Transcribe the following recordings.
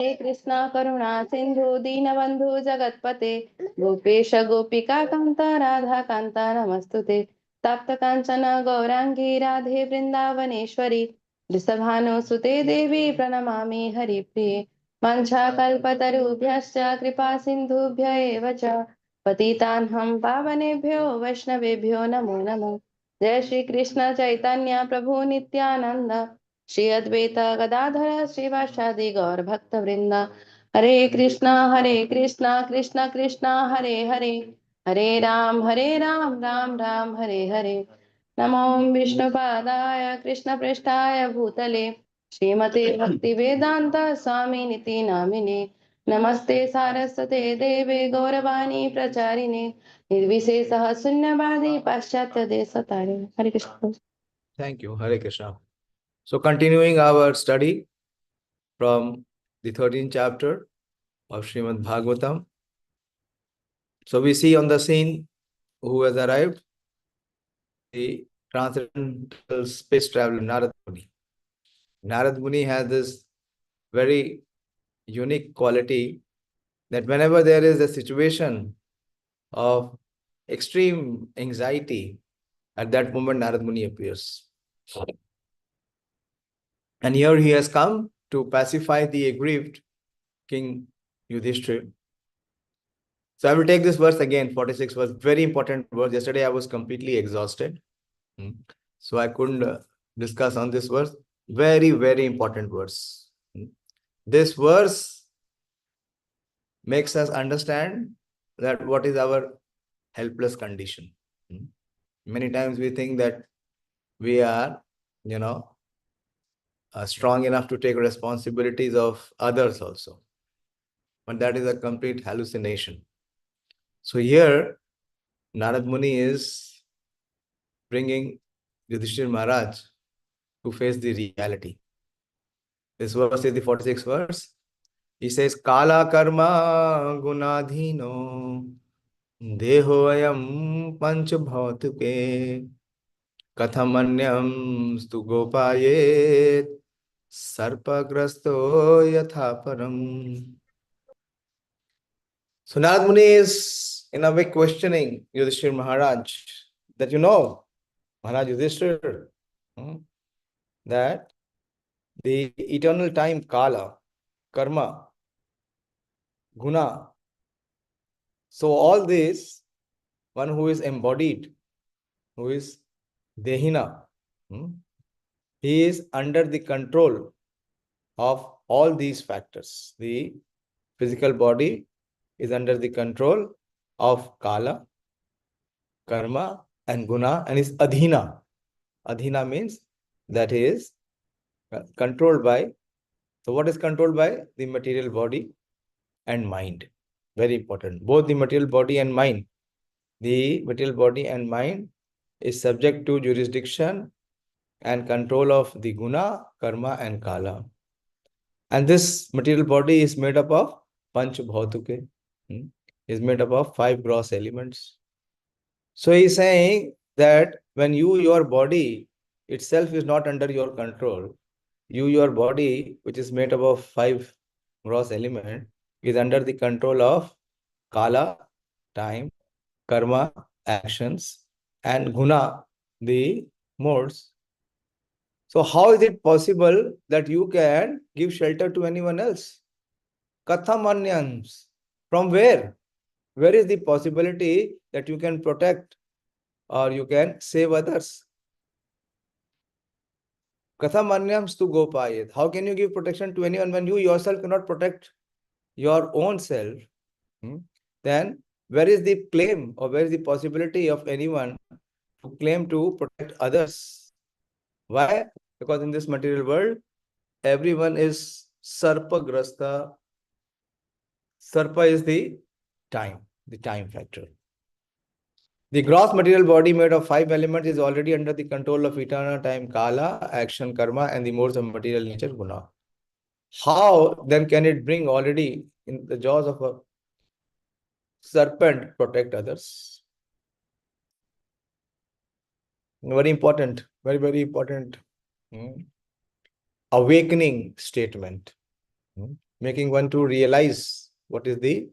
हे कृष्णा करुणा सिंधु दीनबंधु जगतपते गोपेश गोपिका कांता राधा कांता नमस्तुते तप्त कांचन गौरांगी राधे वृंदावनेश्वरी वृषभानुसुते देवी प्रणमामि हरिप्रिये वंशाकल्पतरुभ्यश्च कृपा सिन्धुभ्य एव च पतितान्हं पावनेभ्यो वैष्णवेभ्यो नमो नमः। जय श्री कृष्ण चैतन्य प्रभु नित्यानंद श्री अद्वैत गदाधर श्रीवासादि गौर भक्त वृंद हरे कृष्णा कृष्ण कृष्णा हरे हरे हरे राम राम राम हरे हरे। नमो विष्णुपादाय कृष्ण पृष्ठाय भूतले श्रीमते भक्ति वेदांत स्वामी निति नामिने नमस्ते सारस्वते देवे गौरवाणी प्रचारिणे निर्विशेष शून्यवादी पाश्चात्य देशतारिणे। हरे Krishna. Thank you. Hare Krishna. So continuing our study from the 13th chapter of Srimad Bhagavatam. So we see on the scene who has arrived, the transcendental space traveler Narad Muni. Narad Muni has this very unique quality that whenever there is a situation of extreme anxiety, at that moment Narad Muni appears. And here he has come to pacify the aggrieved King Yudhishthira. So I will take this verse again, 46 verse, very important verse. Yesterday I was completely exhausted. So I couldn't discuss on this verse. Very, very important verse. This verse makes us understand that what is our helpless condition. Many times we think that we are, strong enough to take responsibilities of others also. But that is a complete hallucination. So here, Narad Muni is bringing Yudhishthira Maharaj to face the reality. This verse is the 46th verse. He says, Kala karma gunadhino deho ayam panch bhautike kathamanyam stu gopayet sarpagrasto yatha param. So Narad Muni is in a way questioning Yudhishthira Maharaj that Maharaj Yudhishthira, that the eternal time, Kala, Karma, Guna. So all this, one who is embodied, who is Dehina, he is under the control of all these factors. The physical body is under the control of Kala, Karma, and Guna, and is Adhina. Adhina means that he is controlled by. So what is controlled by? The material body and mind. Very important. Both the material body and mind. The material body and mind is subject to jurisdiction and control of the guna, karma, and kala. And this material body is made up of panch bhautuke, is made up of 5 gross elements. So he is saying that when your body itself is not under your control, your body, which is made up of 5 gross elements, is under the control of kala, time, karma, actions, and guna, the modes. So how is it possible that you can give shelter to anyone else? Kathamanyams. From where? Where is the possibility that you can protect or you can save others? Kathamanyams tu gopayet. How can you give protection to anyone when you yourself cannot protect your own self? Then where is the claim or where is the possibility of anyone to claim to protect others? Why? Because in this material world, everyone is sarpagrasta. Sarpa is the time factor. The gross material body made of 5 elements is already under the control of eternal time, kala, action, karma, and the modes of material nature, guna. How then can it bring already in the jaws of a serpent protect others? Very important, very, very important awakening statement. making one to realize what is the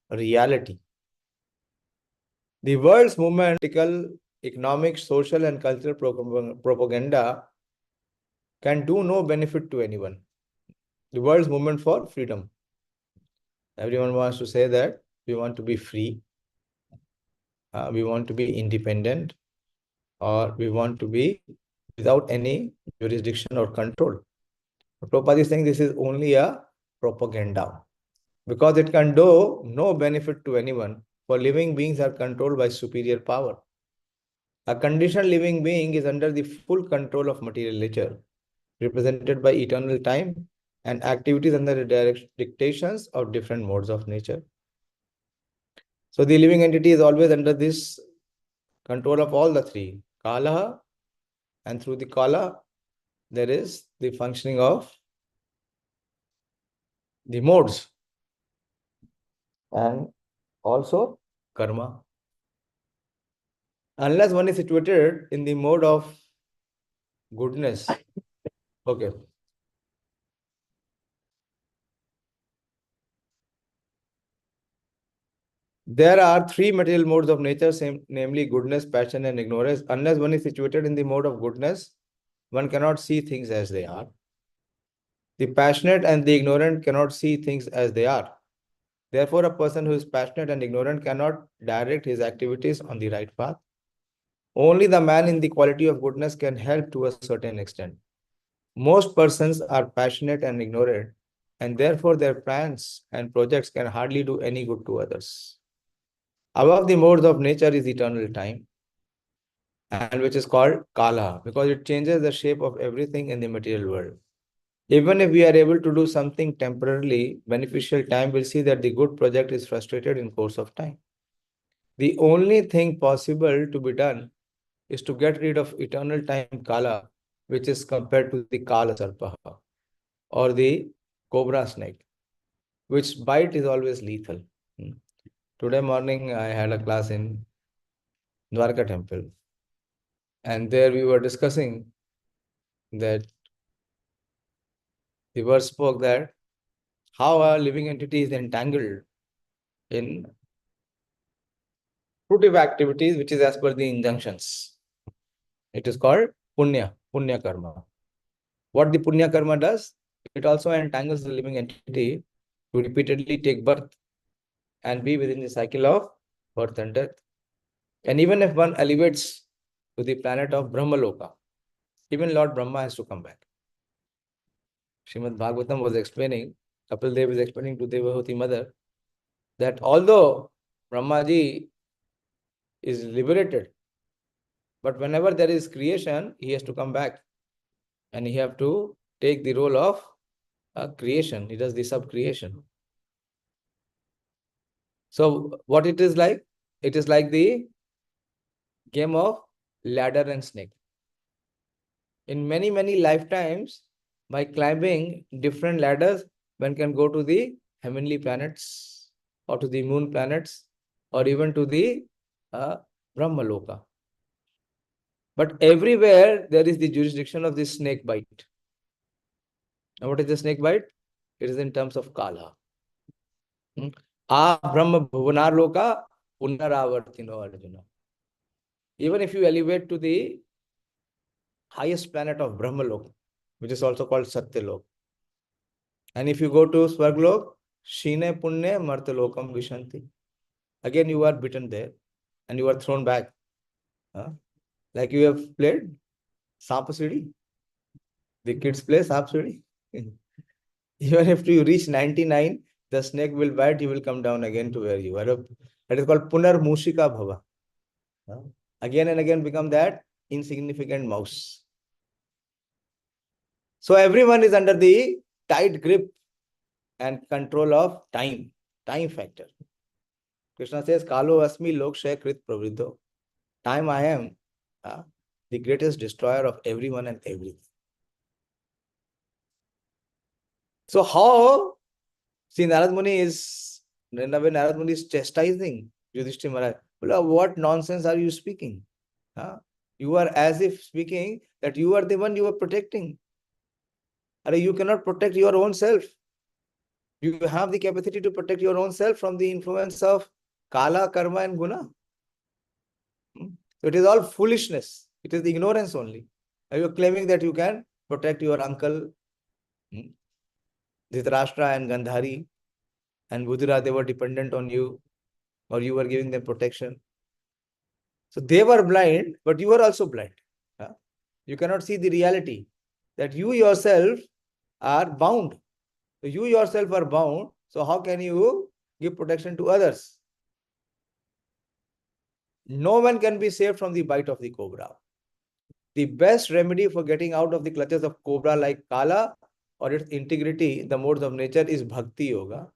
reality. The world's movement, political, economic, social, and cultural propaganda can do no benefit to anyone. The world's movement for freedom. Everyone wants to say that we want to be free, we want to be independent, or we want to be without any jurisdiction or control. Prabhupada is saying this is only a propaganda because it can do no benefit to anyone, for living beings are controlled by superior power. A conditioned living being is under the full control of material nature, represented by eternal time and activities under the direct dictations of different modes of nature. So the living entity is always under this control of all the three, Kala, and through the Kala, there is the functioning of the modes and also karma. Unless one is situated in the mode of goodness, okay. There are three material modes of nature, namely goodness, passion, and ignorance. Unless one is situated in the mode of goodness, one cannot see things as they are. The passionate and the ignorant cannot see things as they are. Therefore, a person who is passionate and ignorant cannot direct his activities on the right path. Only the man in the quality of goodness can help to a certain extent. Most persons are passionate and ignorant, and therefore their plans and projects can hardly do any good to others. Above the modes of nature is eternal time, and which is called Kala, because it changes the shape of everything in the material world. Even if we are able to do something temporarily beneficial, time will see that the good project is frustrated in course of time. The only thing possible to be done is to get rid of eternal time Kala, which is compared to the Kala Sarpaha or the cobra snake, which bite is always lethal. Today morning, I had a class in Dwarka temple, and there we were discussing that the verse spoke that how a living entity is entangled in fruitive activities, which is as per the injunctions. It is called punya karma. What the punya karma does, it also entangles the living entity to repeatedly take birth and be within the cycle of birth and death. And even if one elevates to the planet of Brahmaloka, even Lord Brahma has to come back. Srimad Bhagavatam was explaining, Kapil Dev is explaining to Devahuti mother, that although Brahmaji is liberated, but whenever there is creation, he has to come back and he have to take the role of creation. He does the sub-creation. So what it is like? It is like the game of ladder and snake. In many, many lifetimes, by climbing different ladders, one can go to the heavenly planets or to the moon planets or even to the Brahmaloka. But everywhere there is the jurisdiction of this snake bite. And what is the snake bite? It is in terms of Kala. Brahma Bhuvanar Loka Punaravartino Arjuna. Even if you elevate to the highest planet of Brahmalok, which is also called Satyalok, and if you go to Swarglok, Shine Punne Martalokam Vishanti. Again, you are bitten there and you are thrown back. Like you have played Sapasidi. The kids play Sapasidi. Even if you reach 99, the snake will bite, you will come down again to where you are. That is called Punar Mushika Bhava. Again and again become that insignificant mouse. So everyone is under the tight grip and control of time factor. Krishna says, Kalo Asmi Lokshaya Krit Pravriddho. Time I am the greatest destroyer of everyone and everything. So how, see, Narad Muni is, in a way, Narad Muni is chastising Yudhishthira Maharaj. What nonsense are you speaking? You are as if speaking that you are the one you are protecting. You cannot protect your own self. You have the capacity to protect your own self from the influence of Kala, Karma, and Guna. So it is all foolishness. It is ignorance only. And you are claiming that you can protect your uncle Dhritarashtra and Gandhari and Budira, they were dependent on you, or you were giving them protection. So they were blind, but you were also blind. You cannot see the reality that you yourself are bound. So you yourself are bound. So how can you give protection to others? No one can be saved from the bite of the cobra. The best remedy for getting out of the clutches of cobra like Kala or its integrity, the modes of nature, is Bhakti Yoga,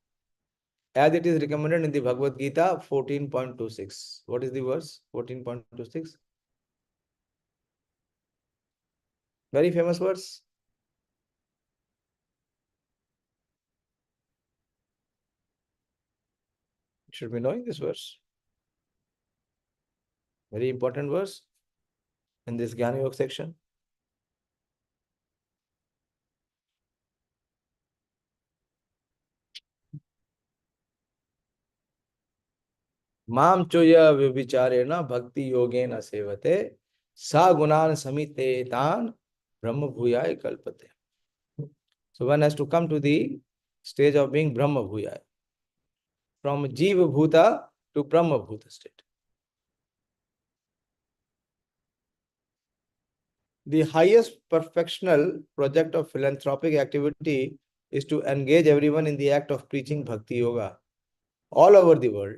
as it is recommended in the Bhagavad Gita 14.26. What is the verse? 14.26. Very famous verse. You should be knowing this verse. Very important verse in this Jnana Yoga section. Mam choya vibicharena bhakti yogena sevate sa gunan samite tan brahma bhuyaya kalpate. So one has to come to the stage of being brahma bhuyaya. From jiva bhuta to brahma bhuta state. The highest perfectional project of philanthropic activity is to engage everyone in the act of preaching Bhakti Yoga all over the world,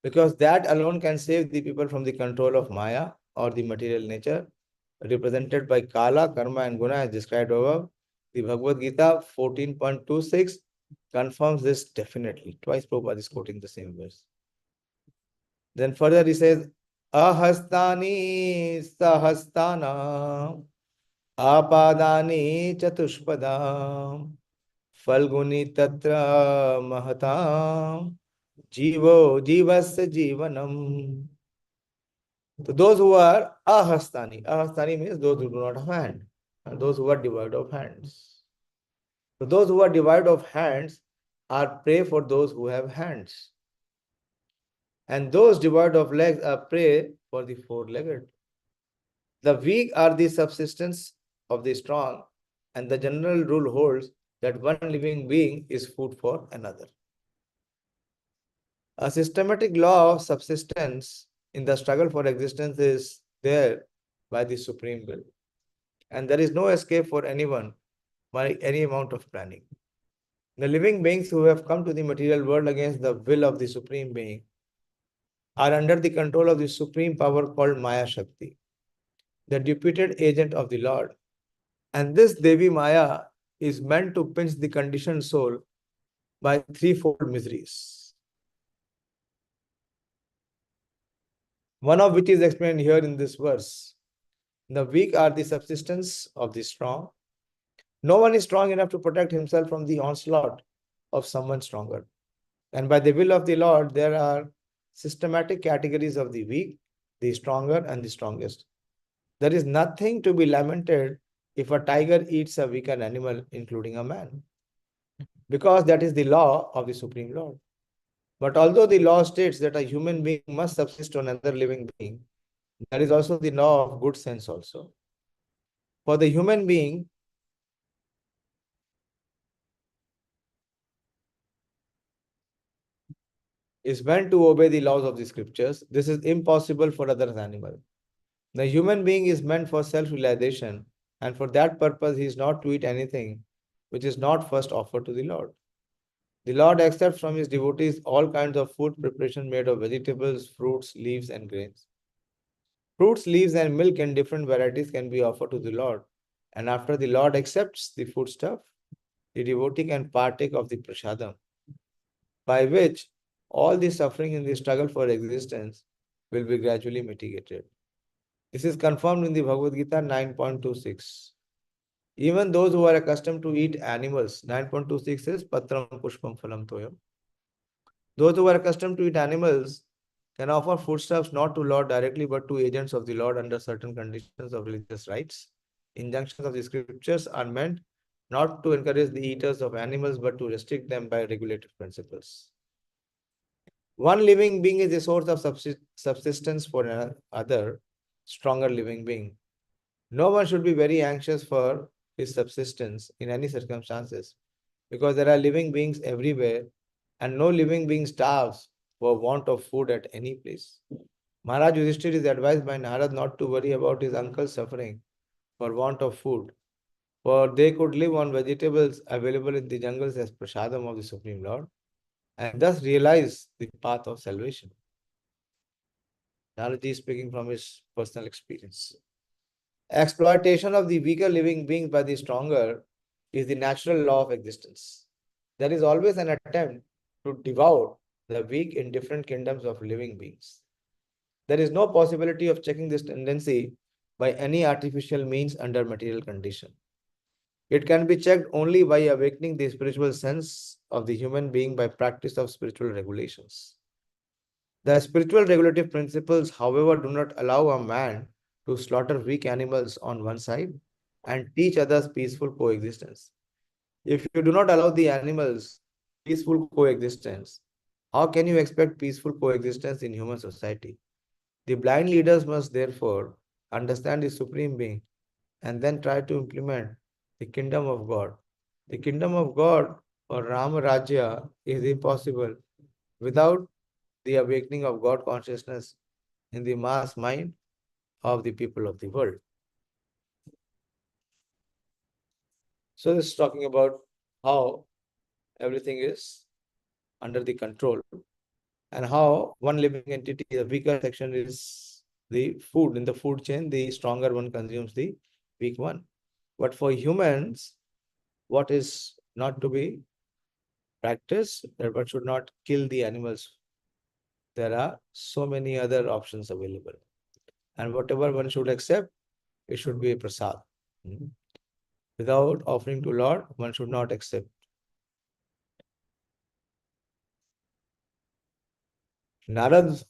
because that alone can save the people from the control of Maya or the material nature, represented by Kala, Karma, and Guna as described above. The Bhagavad Gita 14.26 confirms this definitely. Twice Prabhupada is quoting the same verse. Then further he says, Ahastani sahastana आपादानी चतुष्पदा Falguni तत्र महता जीवो जीवस्य जीवनम. So those who are ahastani means those who do not have hand, and those who are devoid of hands. So those who are devoid of hands are prey for those who have hands, and those devoid of legs are prey for the four-legged. The weak are the subsistence of the strong, and the general rule holds that one living being is food for another. A systematic law of subsistence in the struggle for existence is there by the supreme will, and there is no escape for anyone by any amount of planning. The living beings who have come to the material world against the will of the supreme being are under the control of the supreme power called Maya Shakti, the deputed agent of the Lord. And this Devi Maya is meant to pinch the conditioned soul by threefold miseries, one of which is explained here in this verse. The weak are the subsistence of the strong. No one is strong enough to protect himself from the onslaught of someone stronger. And by the will of the Lord, there are systematic categories of the weak, the stronger, and the strongest. There is nothing to be lamented if a tiger eats a weaker animal, including a man, because that is the law of the Supreme Lord. But although the law states that a human being must subsist on another living being, there is also the law of good sense also. For the human being, is meant to obey the laws of the scriptures. This is impossible for other animals. The human being is meant for self-realization, and for that purpose he is not to eat anything which is not first offered to the Lord. The Lord accepts from his devotees all kinds of food preparation made of vegetables, fruits, leaves, and grains. Fruits, leaves, and milk in different varieties can be offered to the Lord. And after the Lord accepts the foodstuff, the devotee can partake of the prasadam, by which all the suffering in the struggle for existence will be gradually mitigated. This is confirmed in the Bhagavad Gita 9.26. Even those who are accustomed to eat animals, 9.26 is Patram Pushpam Phalam Toyam. Those who are accustomed to eat animals can offer foodstuffs not to Lord directly but to agents of the Lord under certain conditions of religious rites. Injunctions of the scriptures are meant not to encourage the eaters of animals, but to restrict them by regulative principles. One living being is a source of subsistence for another, stronger living being. No one should be very anxious for his subsistence in any circumstances, because there are living beings everywhere, and no living being starves for want of food at any place. Maharaj Yudhishthira is advised by Narad not to worry about his uncle's suffering for want of food, for they could live on vegetables available in the jungles as prasadam of the Supreme Lord, and thus realize the path of salvation. Narad is speaking from his personal experience. Exploitation of the weaker living beings by the stronger is the natural law of existence. There is always an attempt to devour the weak in different kingdoms of living beings. There is no possibility of checking this tendency by any artificial means under material condition. It can be checked only by awakening the spiritual sense of the human being by practice of spiritual regulations. The spiritual regulative principles, however, do not allow a man to slaughter weak animals on one side and teach others peaceful coexistence. If you do not allow the animals peaceful coexistence, how can you expect peaceful coexistence in human society? The blind leaders must therefore understand the Supreme Being and then try to implement the kingdom of God. The kingdom of God or Rama Rajya is impossible without the awakening of God consciousness in the mass mind of the people of the world. So this is talking about how everything is under the control and how one living entity, the weaker section is the food. In the food chain, the stronger one consumes the weak one. But for humans, what is not to be practiced, that one should not kill the animals. There are so many other options available. And whatever one should accept, it should be a prasad. Without offering to Lord, one should not accept. Narad,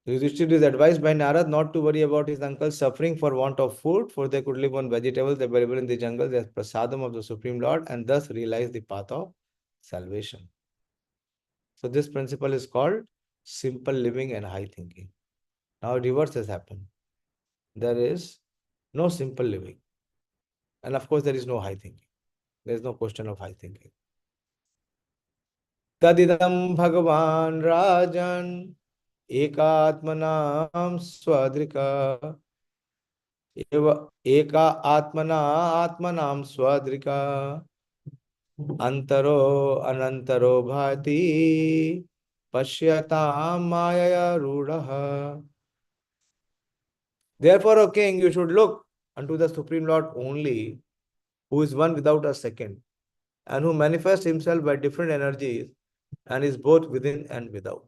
Yudhishthira is advised by Narad not to worry about his uncle's suffering for want of food, for they could live on vegetables available in the jungles as prasadam of the Supreme Lord and thus realize the path of salvation. So this principle is called simple living and high thinking. Now reverse has happened. There is no simple living. And of course, there is no high thinking. There is no question of high thinking. Tadidam Bhagavan Rajan Ekatmanam Swadrika Eka Atmanam Swadrika Antaro Anantaro Bhati Pashyatam Mayaya Rudaha. Therefore, O king, you should look unto the Supreme Lord only, who is one without a second, and who manifests himself by different energies and is both within and without.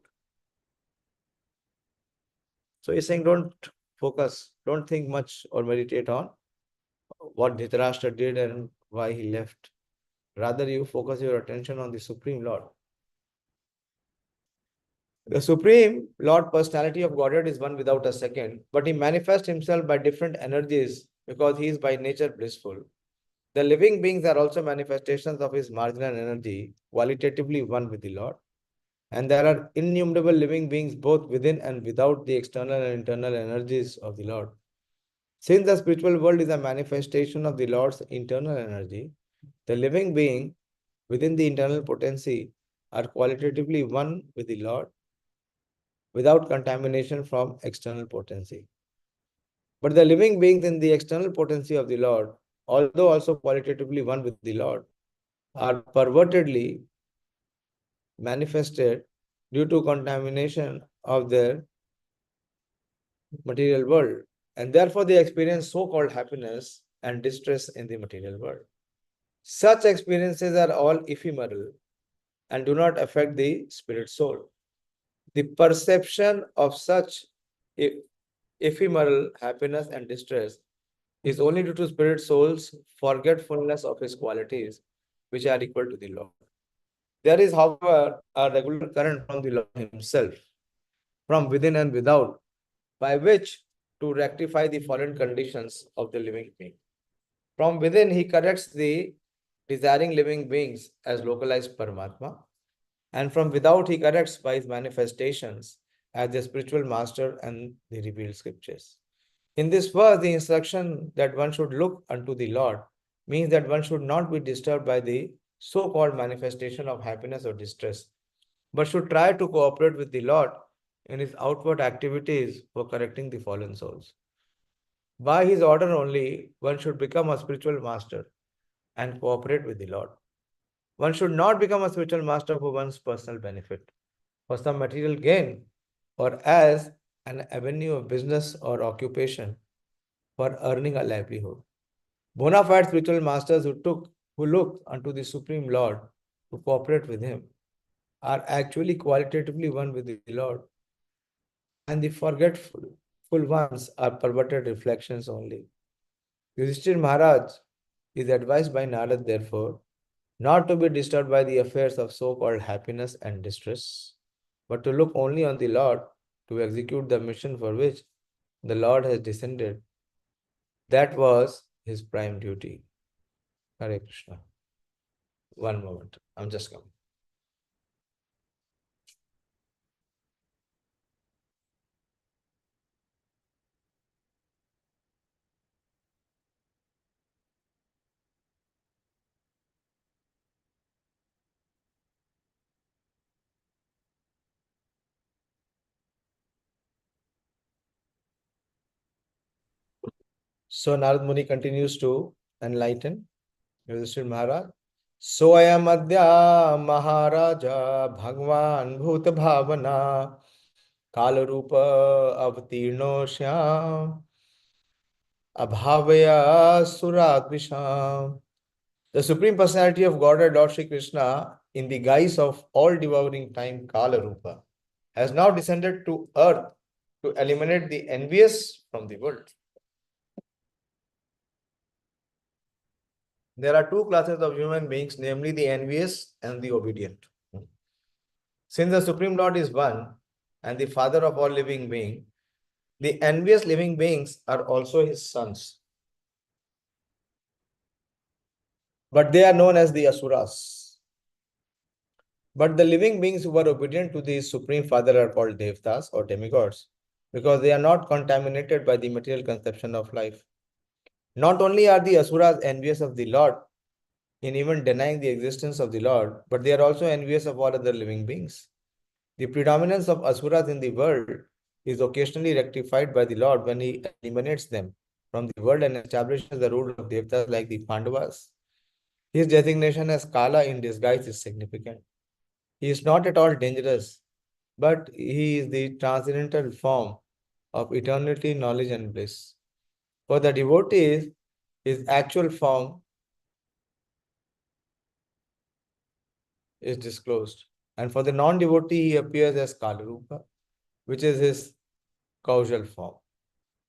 So he's saying, don't focus, don't think much or meditate on what Dhritarashtra did and why he left. Rather, you focus your attention on the Supreme Lord. The Supreme Lord personality of Godhead is one without a second, but he manifests himself by different energies because he is by nature blissful. The living beings are also manifestations of his marginal energy, qualitatively one with the Lord. And there are innumerable living beings both within and without the external and internal energies of the Lord. Since the spiritual world is a manifestation of the Lord's internal energy, the living being within the internal potency are qualitatively one with the Lord without contamination from external potency. But the living beings in the external potency of the Lord, although also qualitatively one with the Lord, are pervertedly manifested due to contamination of their material world, and therefore they experience so-called happiness and distress in the material world. Such experiences are all ephemeral and do not affect the spirit soul. The perception of such ephemeral happiness and distress is only due to spirit soul's forgetfulness of his qualities, which are equal to the Lord. There is, however, a regular current from the Lord himself, from within and without, by which to rectify the fallen conditions of the living being. From within, he corrects the desiring living beings as localized Paramatma. And from without, he corrects by his manifestations as the spiritual master and the revealed scriptures. In this verse, the instruction that one should look unto the Lord means that one should not be disturbed by the so called manifestation of happiness or distress, but should try to cooperate with the Lord in his outward activities for correcting the fallen souls. By his order only, one should become a spiritual master and cooperate with the Lord. One should not become a spiritual master for one's personal benefit, for some material gain, or as an avenue of business or occupation for earning a livelihood. Bona fide spiritual masters who look unto the Supreme Lord to cooperate with him are actually qualitatively one with the Lord, and the forgetful ones are perverted reflections only. Yudhishthir Maharaj is advised by Narad, therefore, not to be disturbed by the affairs of so-called happiness and distress, but to look only on the Lord to execute the mission for which the Lord has descended. That was his prime duty. Hare Krishna. One moment. I'm just coming. So Narad Muni continues to enlighten Yudhishthir Maharaj. So ayam adya Maharaja Bhagwan Bhut Bhavana Kala Rupa Avatirno Shyam Abhavaya Suradvisham. The Supreme Personality of Godhead, Lord Shri Krishna, in the guise of all devouring time, Kala Rupa, has now descended to earth to eliminate the envious from the world. There are two classes of human beings, namely the envious and the obedient. Since the Supreme Lord is one and the Father of all living beings, the envious living beings are also his sons. But they are known as the Asuras. But the living beings who are obedient to the Supreme Father are called Devtas or demigods, because they are not contaminated by the material conception of life. Not only are the Asuras envious of the Lord in even denying the existence of the Lord, but they are also envious of all other living beings. The predominance of Asuras in the world is occasionally rectified by the Lord when he eliminates them from the world and establishes the rule of Devtas like the Pandavas. His designation as Kala in disguise is significant. He is not at all dangerous, but he is the transcendental form of eternity, knowledge, and bliss. For the devotees, his actual form is disclosed. And for the non-devotee, he appears as Kalarupa, which is his causal form.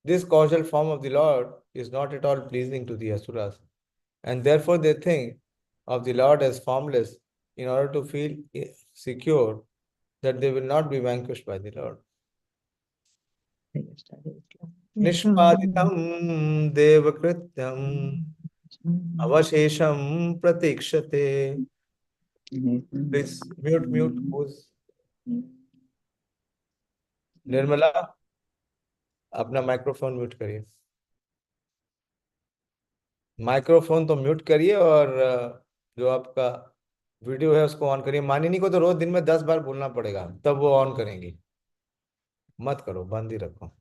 This causal form of the Lord is not at all pleasing to the Asuras, and therefore they think of the Lord as formless in order to feel secure that they will not be vanquished by the Lord. Nishpaditam devakrityam avashesham pratikshate. Please mute. Who's Nirmala? अपना microphone mute करिए. Microphone तो mute करिए और जो आपका video है उसको on करिए. मानिनी को तो रोज दिन में 10 बार बोलना पड़ेगा, तब वो ऑन करेंगी. मत करो, बंद ही रखो.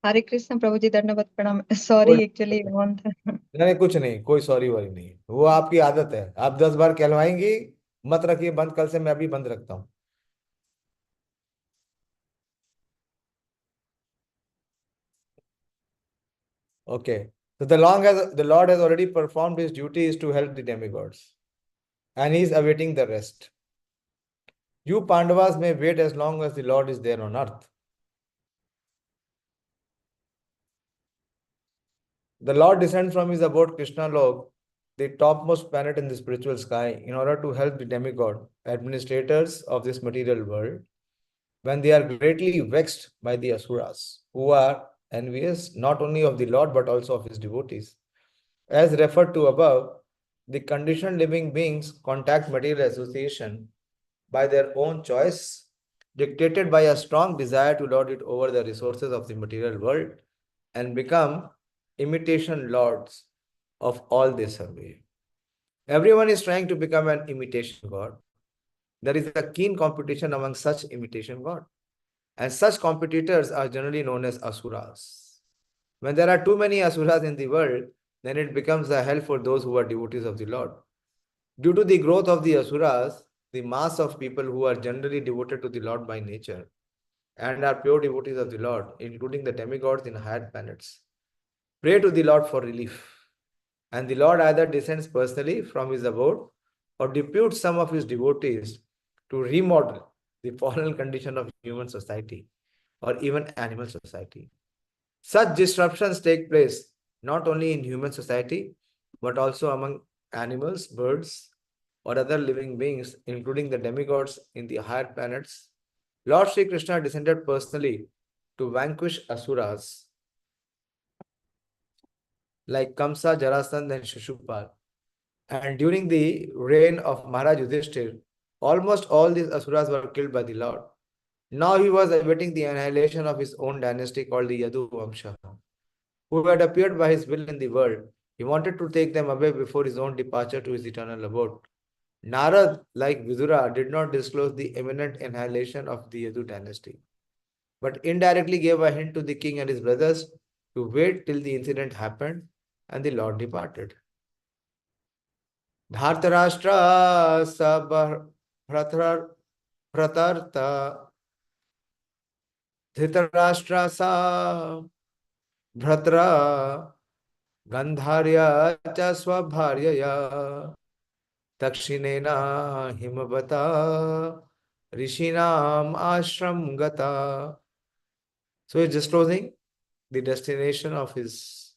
हरे कृष्ण प्रभु जी, दंडवत प्रणाम. सॉरी, एक्चुअली वन था. नहीं, कुछ नहीं, कोई सॉरी वॉरी नहीं, वो आपकी आदत है. आप 10 बार कहलवाएंगी. मत रखिए बंद, कल से मैं अभी बंद रखता हूँ. Okay. So the Lord has already performed his duty is to help the demigods. And he is awaiting the rest. You Pandavas may wait as long as the Lord is there on earth. The Lord descends from his abode Krishna Lok, the topmost planet in the spiritual sky, in order to help the demigod, administrators of this material world, when they are greatly vexed by the Asuras, who are envious not only of the Lord but also of his devotees. As referred to above, the conditioned living beings contact material association by their own choice, dictated by a strong desire to lord it over the resources of the material world and become imitation lords of all they survey. Everyone is trying to become an imitation God. There is a keen competition among such imitation God. And such competitors are generally known as asuras. When there are too many asuras in the world, then it becomes a hell for those who are devotees of the Lord. Due to the growth of the asuras, the mass of people who are generally devoted to the Lord by nature and are pure devotees of the Lord, including the demigods in higher planets, pray to the Lord for relief. And the Lord either descends personally from his abode or deputes some of his devotees to remodel the fallen condition of human society or even animal society. Such disruptions take place not only in human society but also among animals, birds, or other living beings, including the demigods in the higher planets. Lord Sri Krishna descended personally to vanquish asuras like Kamsa, Jarasandha, and Shishupal. And during the reign of Maharaj Yudhishthir, almost all these asuras were killed by the Lord. Now he was awaiting the annihilation of his own dynasty called the Yadu Vamsha, who had appeared by his will in the world. He wanted to take them away before his own departure to his eternal abode. Narad, like Vidura, did not disclose the imminent annihilation of the Yadu dynasty, but indirectly gave a hint to the king and his brothers to wait till the incident happened, and the Lord departed. Dhartarashtra Pratarta Dhritarashtra sa Bhratra Gandharya cha swabharyaya Dakshinena himavata Rishinam ashram gata. So he's disclosing the destination of his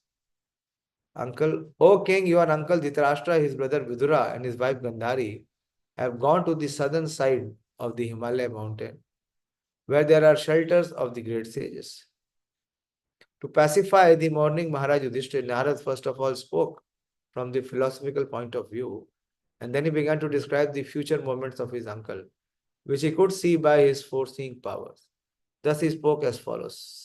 uncle. O king, your uncle Dhritarashtra, his brother Vidura, and his wife Gandhari have gone to the southern side of the Himalaya mountain, where there are shelters of the great sages. To pacify the mourning Maharaj Yudhishthir, Narad first of all spoke from the philosophical point of view, and then he began to describe the future moments of his uncle, which he could see by his foreseeing powers. Thus he spoke as follows.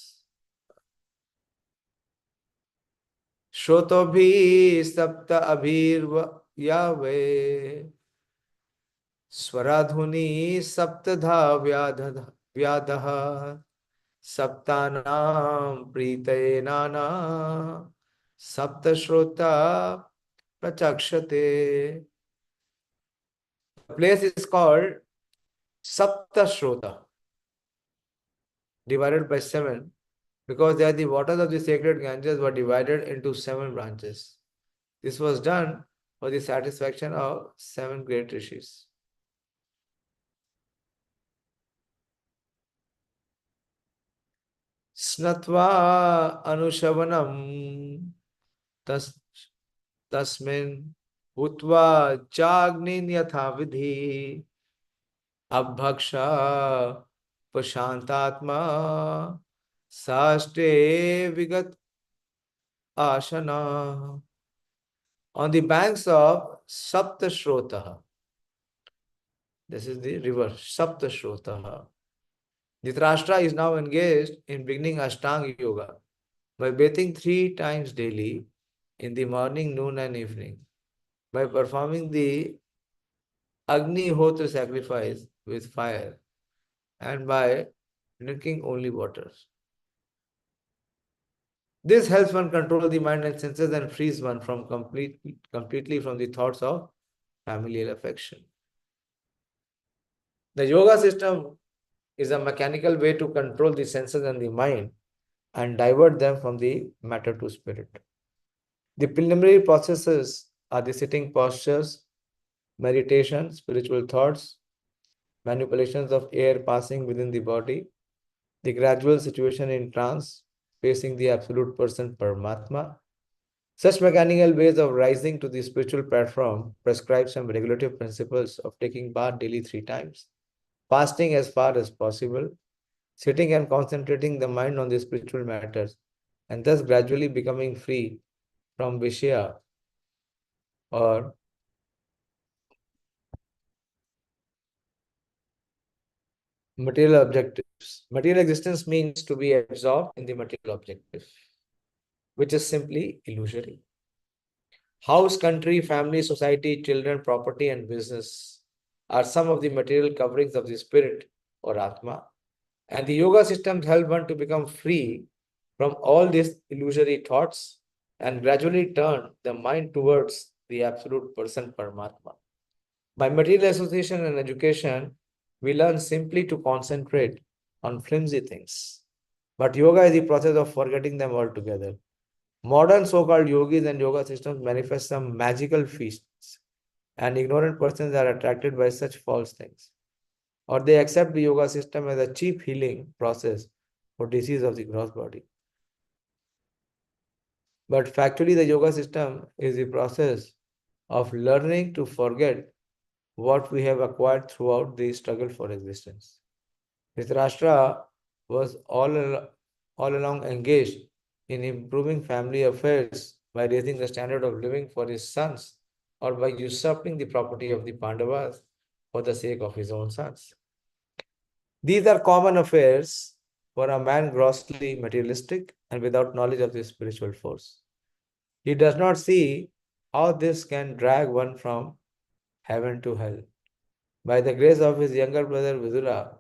Shotobhi sapta abhirva yave Swaradhuni saptadha vyadaha Saptanam pritaye nana Saptashrota prachakshate. The place is called Saptashrota, divided by 7, because there the waters of the sacred Ganges were divided into 7 branches. This was done for the satisfaction of 7 great rishis. Snatva anushavanam tasmin utva chagnin yatha vidhi abhaksha pashantatma saste vigat ashana. On the banks of Saptashrota, this is the river Saptashrota, Dhritarashtra is now engaged in beginning Ashtanga Yoga by bathing 3 times daily in the morning, noon and evening, by performing the Agnihotra sacrifice with fire, and by drinking only water. This helps one control the mind and senses and frees one from completely from the thoughts of familial affection. The yoga system is a mechanical way to control the senses and the mind and divert them from the matter to spirit. The preliminary processes are the sitting postures, meditation, spiritual thoughts, manipulations of air passing within the body, the gradual situation in trance, facing the absolute person Paramatma. Such mechanical ways of rising to the spiritual platform prescribe some regulative principles of taking bath daily 3 times, fasting as far as possible, sitting and concentrating the mind on the spiritual matters, and thus gradually becoming free from Vishya or material objectives. Material existence means to be absorbed in the material objective, which is simply illusory. House, country, family, society, children, property, and business are some of the material coverings of the spirit or Atma. And the yoga systems help one to become free from all these illusory thoughts and gradually turn the mind towards the absolute person Paramatma. By material association and education, we learn simply to concentrate on flimsy things. But yoga is the process of forgetting them altogether. Modern so-called yogis and yoga systems manifest some magical feasts, and ignorant persons are attracted by such false things. Or they accept the yoga system as a cheap healing process for disease of the gross body. But factually, the yoga system is the process of learning to forget what we have acquired throughout the struggle for existence. Dhritarashtra was all along engaged in improving family affairs by raising the standard of living for his sons or by usurping the property of the Pandavas for the sake of his own sons. These are common affairs for a man grossly materialistic and without knowledge of the spiritual force. He does not see how this can drag one from heaven to hell. By the grace of his younger brother Vidura,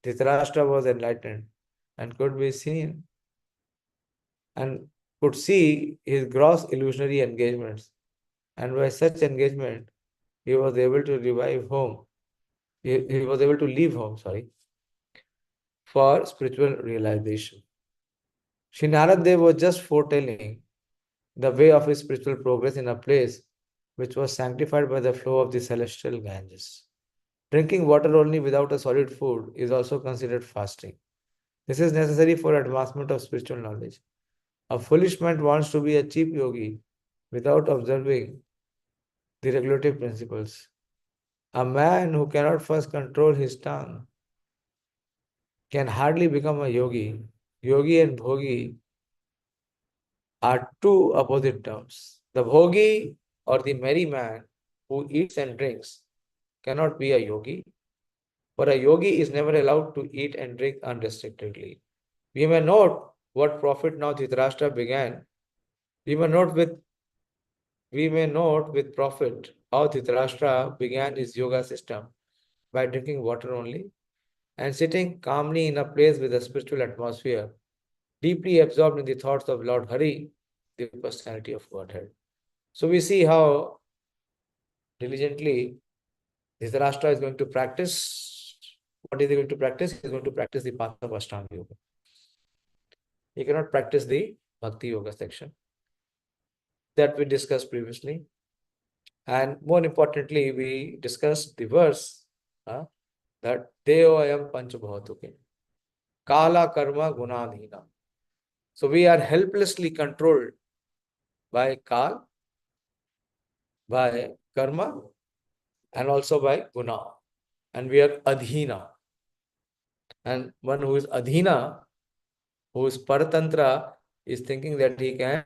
Dhritarashtra was enlightened and could be seen and could see his gross illusionary engagements. And by such engagement, he was able to revive home. He was able to leave home, for spiritual realization. Shri Narad Dev was just foretelling the way of his spiritual progress in a place which was sanctified by the flow of the celestial Ganges. Drinking water only without a solid food is also considered fasting. This is necessary for advancement of spiritual knowledge. A foolish man wants to be a cheap yogi without observing the regulative principles. A man who cannot first control his tongue can hardly become a yogi. Yogi and bhogi are two opposite terms. The bhogi or the merry man who eats and drinks cannot be a yogi, for a yogi is never allowed to eat and drink unrestrictedly. We may note what profit now Dhritarashtra began. We may note with profit how Dhritarashtra began his yoga system by drinking water only and sitting calmly in a place with a spiritual atmosphere, deeply absorbed in the thoughts of Lord Hari, the personality of Godhead. So we see how diligently Dhritarashtra is going to practice. What is he going to practice? He is going to practice the path of Ashtanga Yoga. He cannot practice the Bhakti Yoga section that we discussed previously. And more importantly, we discussed the verse that Deo ayam panchabhavatuke, Kala karma gunadhina. So we are helplessly controlled by Kal, by karma, and also by guna. And we are adhina. And one who is adhina, who is paratantra, is thinking that he can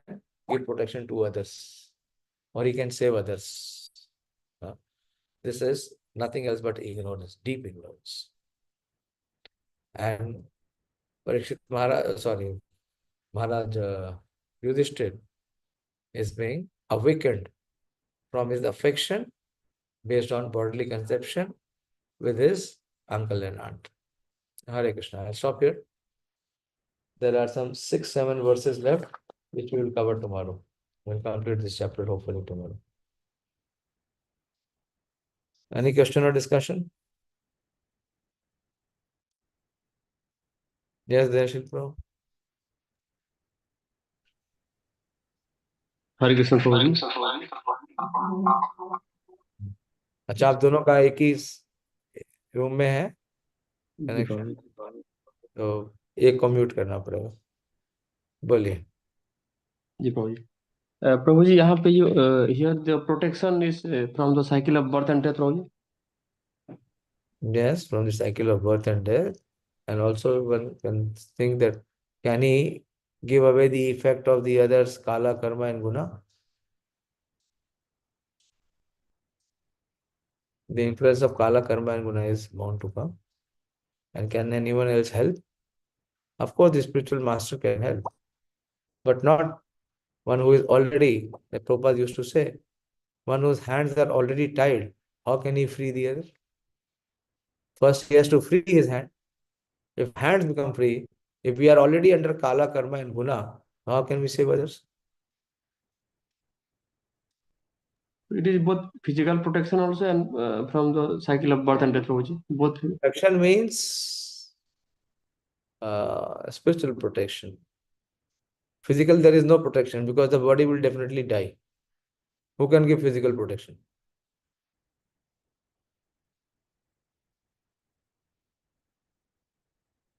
give protection to others or he can save others. This is nothing else but ignorance, deep ignorance. And Parikshit Maharaj, Maharaj Yudhishthir is being awakened from his affection based on bodily conception with his uncle and aunt. Hare Krishna. I'll stop here. There are some 6-7 verses left, which we will cover tomorrow. We'll complete this chapter hopefully tomorrow. Any question or discussion? Yes, there Shilpa. हरे कृष्ण प्रभु जी। अच्छा, आप दोनों का एक ही room में है G connection, प्रभु जी। तो एक को म्यूट करना पड़ेगा। बोलिए। जी प्रभु जी। प्रभु जी, यहाँ पे here the protection is from the cycle of birth and death, Prabhu ji. Yes, from the cycle of birth and death, and also one can think that can he give away the effect of the others, kala, karma, and guna? The influence of kala, karma, and guna is bound to come. And can anyone else help? Of course, the spiritual master can help, but not one who is already, like Prabhupada used to say, one whose hands are already tied. How can he free the other? First, he has to free his hand. If hands become free, if we are already under kala, karma, and guna, how can we save others? It is both physical protection also and from the cycle of birth and death, Prabhuji. Both. Protection means spiritual protection. Physical, there is no protection because the body will definitely die. Who can give physical protection?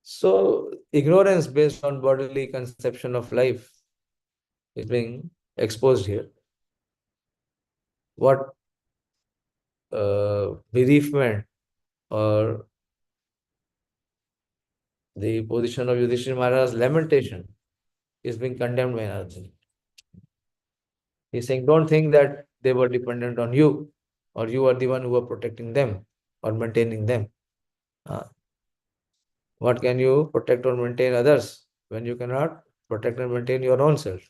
So, ignorance based on bodily conception of life is being exposed here. What bereavement or the position of Yudhishthira Maharaj's lamentation is being condemned by Narada. He's saying, don't think that they were dependent on you or you are the one who were protecting them or maintaining them. What can you protect or maintain others when you cannot protect and maintain your own self?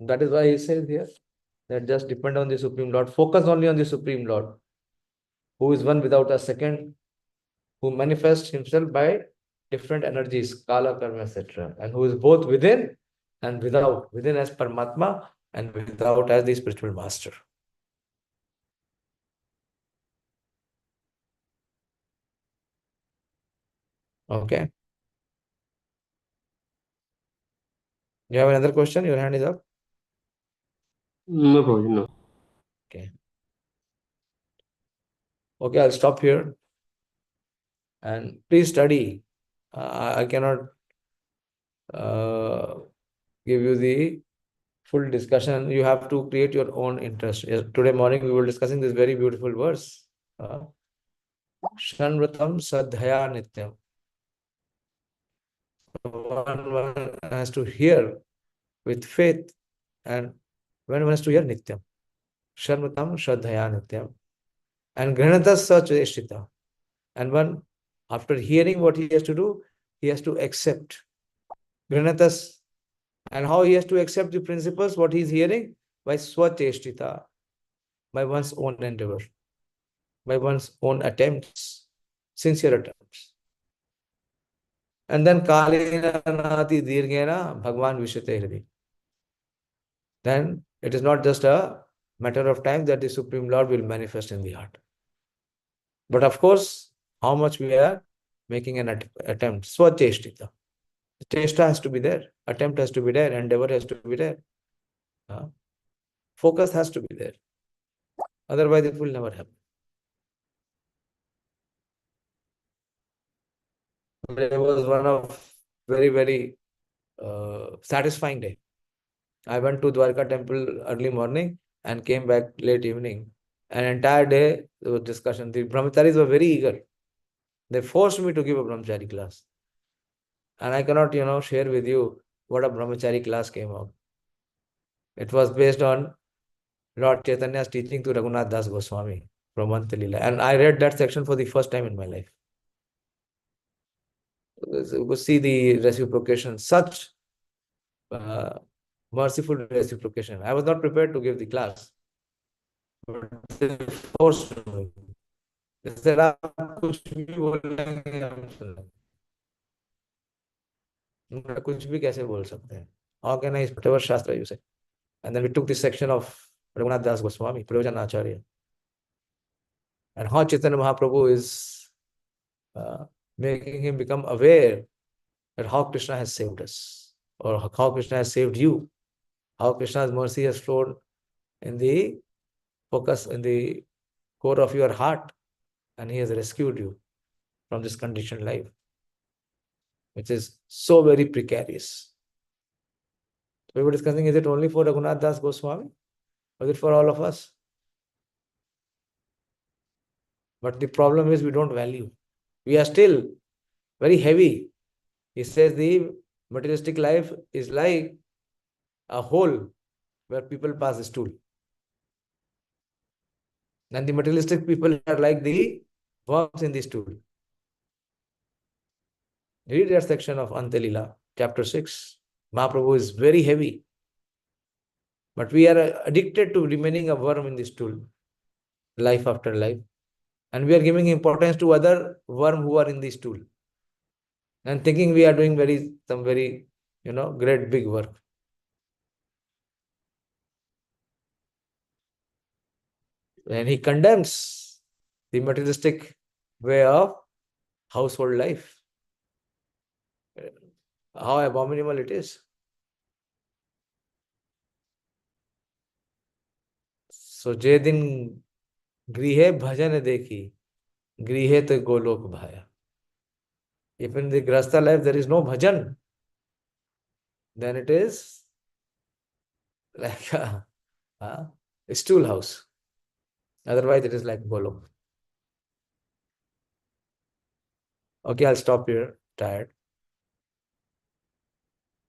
That is why he says here that just depend on the Supreme Lord, focus only on the Supreme Lord, who is one without a second, who manifests himself by different energies, kala, karma, etc., and who is both within and without, within as Paramatma and without as the spiritual master. Okay. You have another question? Your hand is up. No, Prabhuji, no. Okay. Okay, I'll stop here. And please study. I cannot give you the full discussion. You have to create your own interest. Yes, today morning we were discussing this very beautiful verse. Shanvratam sadhaya nityam. One has to hear with faith, and when one has to hear nityam. Shanvratam sadhaya nityam. And grihanatas sacheshita. And one, after hearing what he has to do, he has to accept. Grihanatas. And how he has to accept the principles, what he is hearing? By swacheshtita, by one's own endeavor, by one's own attempts, sincere attempts. And then kalena nati dirghena bhagwan vishate hridi. Then it is not just a matter of time that the Supreme Lord will manifest in the heart. But of course, how much we are making an attempt. Swacheshtita. Cheshta has to be there, attempt has to be there, endeavor has to be there. Focus has to be there. Otherwise, it will never happen. It was one of very, very satisfying day. I went to Dwarka temple early morning and came back late evening. An entire day there was discussion. The brahmacharis were very eager. They forced me to give a brahmachari class. And I cannot, share with you what a brahmachari class came out. It was based on Lord Chaitanya's teaching to Raghunath Das Goswami from Anta Leela. And I read that section for the first time in my life. You could see the reciprocation, such merciful reciprocation. I was not prepared to give the class. But they forced me. They said, "आप कुछ भी बोलेंगे हम सुनेंगे." मैं कुछ भी कैसे बोल सकते हैं? How can I, whatever Shastra you say? And then we took this section of Raghunath Das Goswami, Prayojan Acharya. And how Chaitanya Mahaprabhu is making him become aware that how Krishna has saved us, or how Krishna has saved you, how Krishna's mercy has flowed in the focus, in the core of your heart, and he has rescued you from this conditioned life, which is so very precarious. We were discussing, is it only for Raghunath Das Goswami, or is it for all of us? But the problem is we don't value. We are still very heavy. He says the materialistic life is like a hole where people pass a stool. And the materialistic people are like the worms in the stool. Read that section of Antelila, chapter 6. Mahaprabhu is very heavy. But we are addicted to remaining a worm in the stool, life after life. And we are giving importance to other worm who are in the stool. And thinking we are doing some very, great big work. And he condemns the materialistic way of household life. How abominable it is. So जे दिन गृहे भजन देखी, गृहे तो गोलोक भाया. If in the grahastha life there is no bhajan, then it is like a stool house. Otherwise, it is like golok. Okay, I'll stop here. Tired.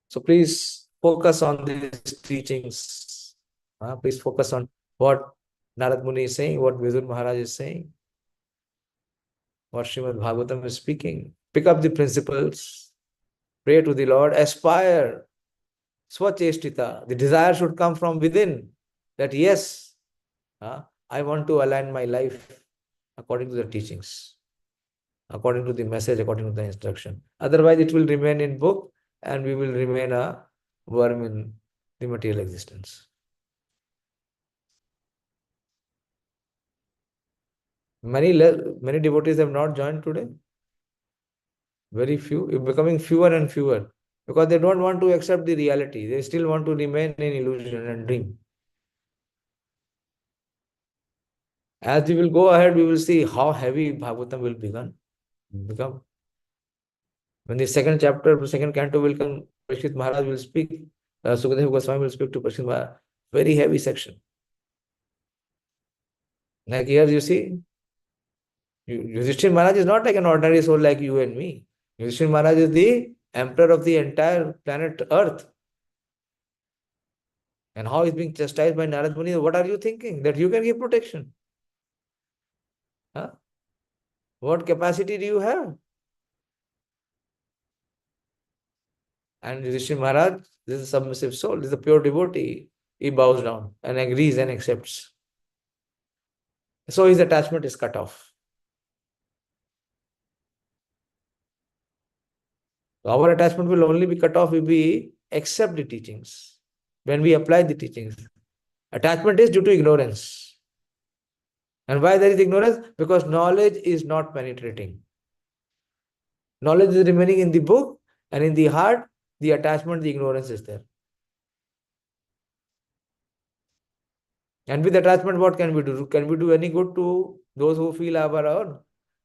So please focus on these teachings. Please focus on what Narad Muni is saying, what Vidur Maharaj is saying, what Srimad Bhagavatam is speaking. Pick up the principles, pray to the Lord, aspire, swacheshtita. The desire should come from within, that yes, I want to align my life according to the teachings, according to the message, according to the instruction. Otherwise, it will remain in book and we will remain a worm in the material existence. Many devotees have not joined today. Very few, becoming fewer and fewer, because they don't want to accept the reality. They still want to remain in illusion and dream. As we will go ahead, we will see how heavy Bhagavatam will become. When the second chapter, second canto will come, Parikshit Maharaj will speak, Sukadeva Goswami will speak to Parikshit Maharaj. Very heavy section. Like here you see, Yudhishthira Maharaj is not like an ordinary soul like you and me. Yudhishthira Maharaj is the emperor of the entire planet Earth. And how he's being chastised by Narad Muni, what are you thinking? That you can give protection? What capacity do you have? And Yudhishthira Maharaj, this is a submissive soul, this is a pure devotee. He bows down and agrees and accepts. So his attachment is cut off. Our attachment will only be cut off if we accept the teachings, when we apply the teachings. Attachment is due to ignorance. And why there is ignorance? Because knowledge is not penetrating. Knowledge is remaining in the book, and in the heart, the attachment, the ignorance is there. And with attachment, what can we do? Can we do any good to those who feel our own?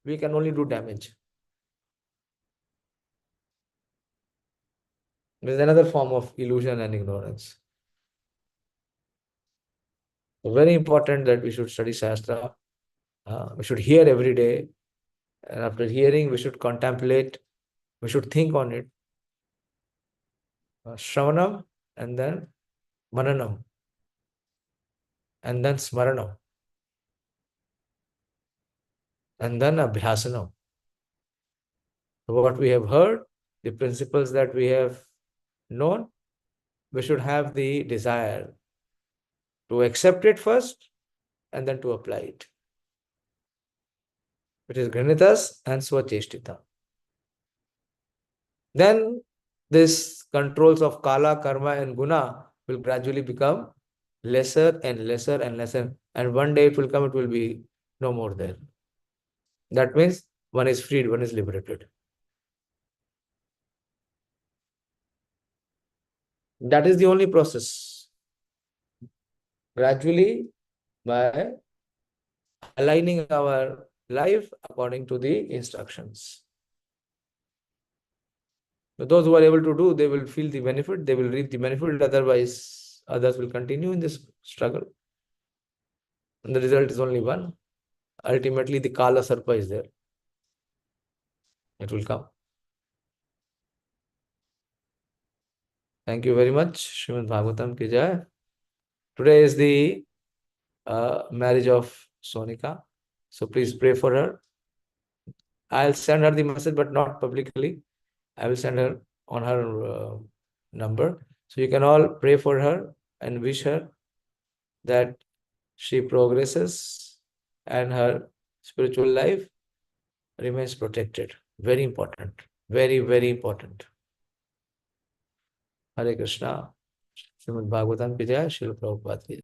We can only do damage. There is another form of illusion and ignorance. So very important that we should study Shastra. We should hear every day. And after hearing, we should contemplate. We should think on it. Shravanam and then Mananam. And then Smaranam. And then Abhyasanam. So what we have heard, the principles that we have known, we should have the desire to accept it first and then to apply it. It is Granitas and Swacheshtita. Then this controls of Kala, Karma and Guna will gradually become lesser and lesser and lesser. And one day it will come, it will be no more there. That means one is freed, one is liberated. That is the only process. Gradually, by aligning our life according to the instructions. But those who are able to do, they will feel the benefit, they will reap the benefit, otherwise others will continue in this struggle. And the result is only one. Ultimately, the Kala Sarpa is there. It will come. Thank you very much. Srimad Bhagavatam ki jai. Today is the marriage of Sonika. So please pray for her. I'll send her the message, but not publicly. I will send her on her number. So you can all pray for her and wish her that she progresses and her spiritual life remains protected. Very important. Very, very important. Hare Krishna. Srimad Bhagavatam ki jai. Srila Prabhupada ki jai.